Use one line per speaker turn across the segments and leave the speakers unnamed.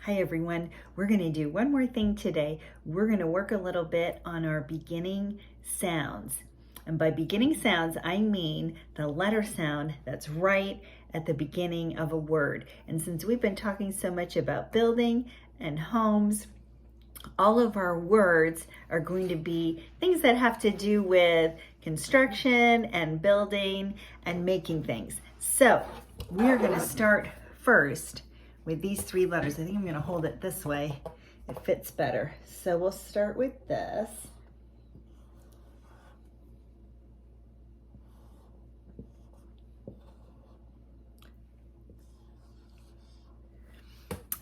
Hi everyone, we're going to do one more thing today. We're going to work a little bit on our beginning sounds. And by beginning sounds, I mean the letter sound that's right at the beginning of a word. And since we've been talking so much about building and homes, all of our words are going to be things that have to do with construction and building and making things. So we're going to start first with these three letters. I think I'm going to hold it this way. It fits better. So we'll start with this.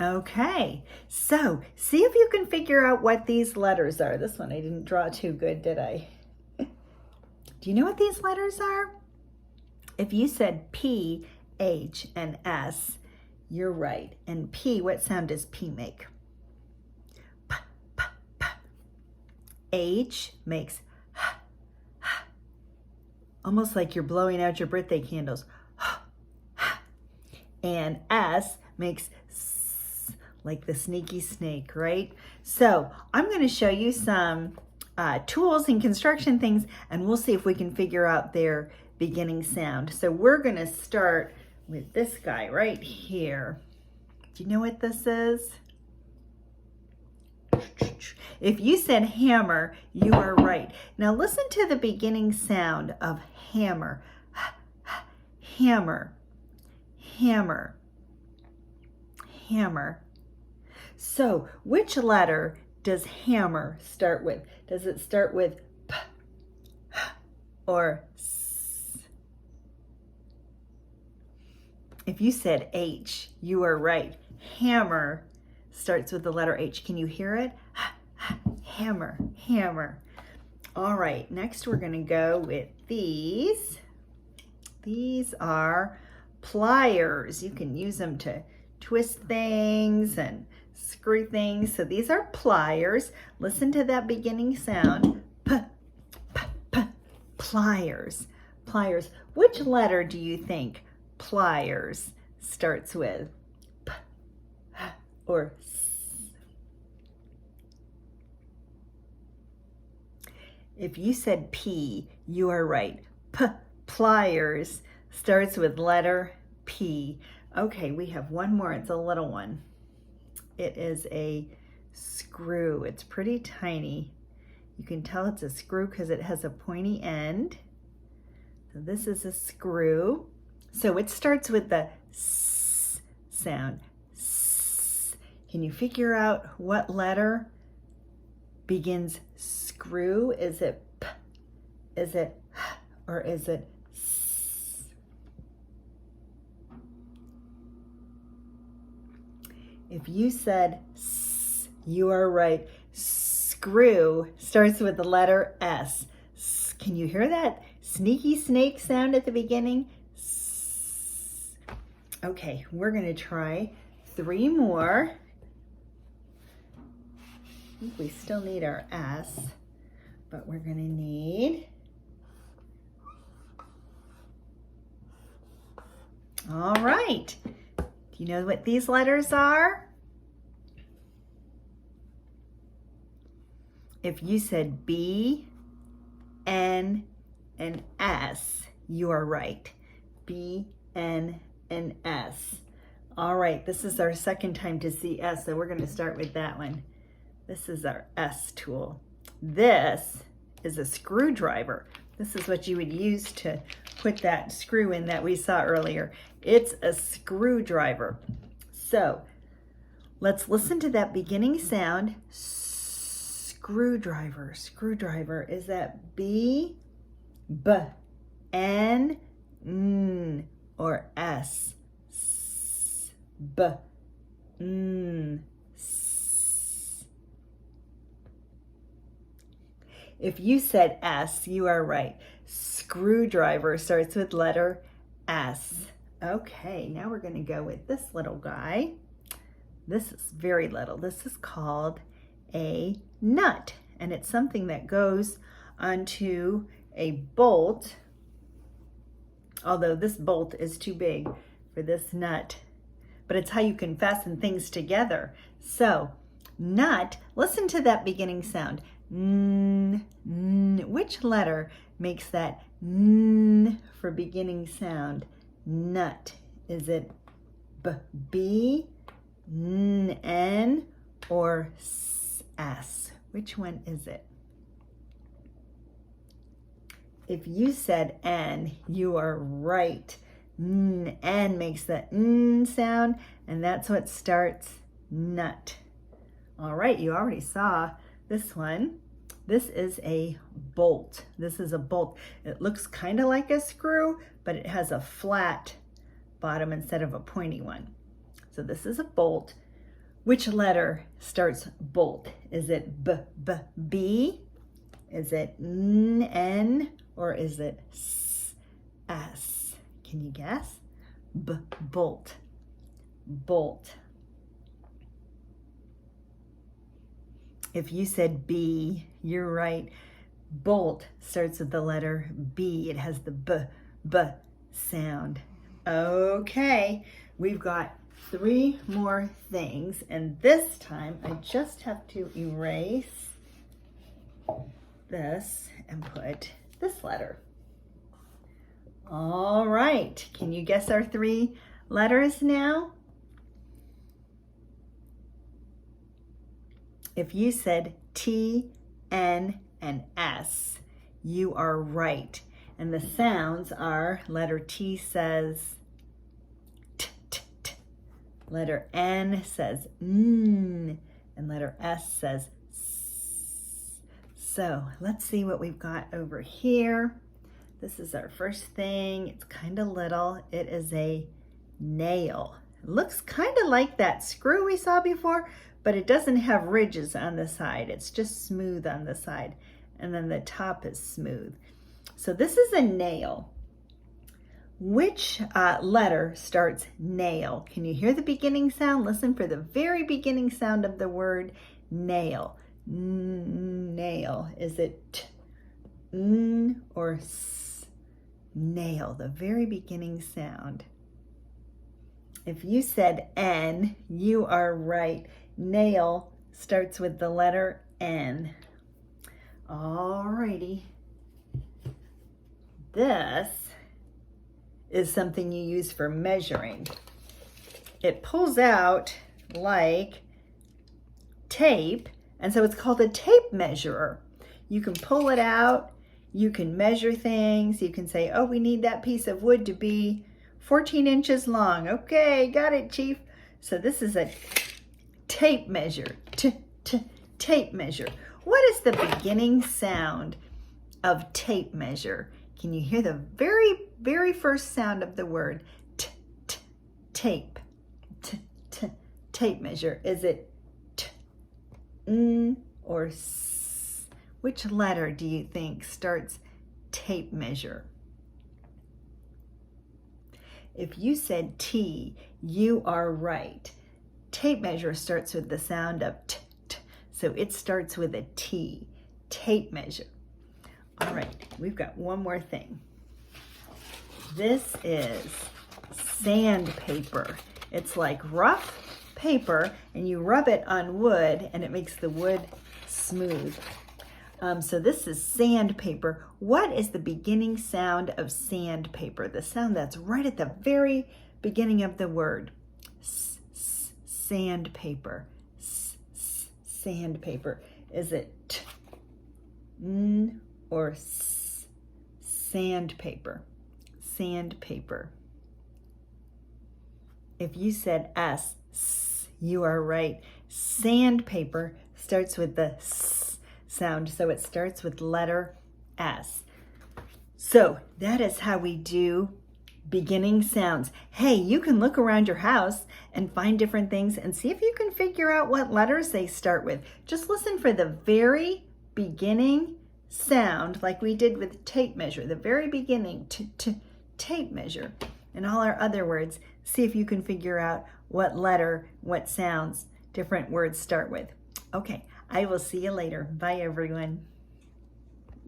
Okay, so see if you can figure out what these letters are. This one I didn't draw too good, did I? Do you know what these letters are? If you said P, H, and S, you're right. And P, what sound does P make? P, P, P. H makes H, H. Almost like you're blowing out your birthday candles. H, H. And S makes S, like the sneaky snake, right? So I'm going to show you some tools and construction things, and we'll see if we can figure out their beginning sound. So we're going to start with this guy right here. Do you know what this is? If you said hammer, you are right. Now listen to the beginning sound of hammer. Hammer, hammer, hammer. So which letter does hammer start with? Does it start with P or S? If you said H, you are right. Hammer starts with the letter H. Can you hear it? Hammer, hammer. All right, next we're going to go with these. These are pliers. You can use them to twist things and screw things. So these are pliers. Listen to that beginning sound. P, P, P. Pliers, pliers. Which letter do you think pliers starts with? P, H, or S? If you said P, you are right. P, pliers starts with letter P. Okay, we have one more. It's a little one. It is a screw. It's pretty tiny. You can tell it's a screw because it has a pointy end. So this is a screw. So it starts with the S sound. S. Can you figure out what letter begins screw? Is it P? Is it H? Or is it S? If you said S, you are right. Screw starts with the letter S. S. Can you hear that sneaky snake sound at the beginning? S. Okay, we're going to try three more. I think we still need our S, but we're going to need, all right. Do you know what these letters are? If you said B, N, and S, you are right. B, N, and S. All right, this is our second time to see S, so we're going to start with that one. This is our S tool. This is a screwdriver. This is what you would use to put that screw in that we saw earlier. It's a screwdriver. So let's listen to that beginning sound. Screwdriver, screwdriver. Is that B, B, N, N, or S? S, B, N, S. If you said S, you are right. Screwdriver starts with letter S. Okay, now we're going to go with this little guy. This is very little. This is called a nut, and it's something that goes onto a bolt, although this bolt is too big for this nut. but it's how you can fasten things together. So, nut, listen to that beginning sound. N, n. Which letter makes that n for beginning sound? Nut. Is it B, n, n, or s? Which one is it? If you said N, you are right. N makes the N sound, and that's what starts nut. All right, you already saw this one. This is a bolt. This is a bolt. It looks kind of like a screw, but it has a flat bottom instead of a pointy one. So this is a bolt. Which letter starts bolt? Is it B? Is it N? Or is it S? Can you guess? Bolt. Bolt. If you said B, you're right. Bolt starts with the letter B. It has the B sound. Okay, we've got 3 more things, and this time I just have to erase this and put this letter. All right, can you guess our 3 letters now? If you said T, N, and S, you are right. And the sounds are, letter T says t, t, t. Letter N says n, and letter S says s. So let's see what we've got over here. This is our first thing. It's kind of little. It is a nail. It looks kind of like that screw we saw before, but it doesn't have ridges on the side. It's just smooth on the side, and then the top is smooth. So this is a nail. Which letter starts nail? Can you hear the beginning sound? Listen for the very beginning sound of the word nail. Nail. Is it t, n, or s? Nail, the very beginning sound. If you said N, you are right. Nail starts with the letter N. Alrighty. This is something you use for measuring. It pulls out like tape, and so it's called a tape measurer. You can pull it out, you can measure things, you can say, oh, we need that piece of wood to be 14 inches long. Okay, got it, Chief. So this is a tape measure. Tape measure. What is the beginning sound of tape measure? Can you hear the very first sound of the word tape? Tape measure. Is it t, n, or s? Which letter do you think starts tape measure? If you said T, you are right. Tape measure starts with the sound of t, so it starts with a T. Tape measure. All right, we've got one more thing. This is sandpaper. It's like rough paper, and you rub it on wood, and it makes the wood smooth. So this is sandpaper. What is the beginning sound of sandpaper? The sound that's right at the very beginning of the word. Sandpaper. Sandpaper. Is it t, n, or s? Sandpaper. Sandpaper. If you said S, you are right. Sandpaper starts with the s sound, so it starts with letter S. So that is how we do beginning sounds. Hey, you can look around your house and find different things and see if you can figure out what letters they start with. Just listen for the very beginning sound, like we did with tape measure, the very beginning, tape measure, and all our other words. See if you can figure out what letter, what sounds different words start with. Okay, I will see you later. Bye, everyone.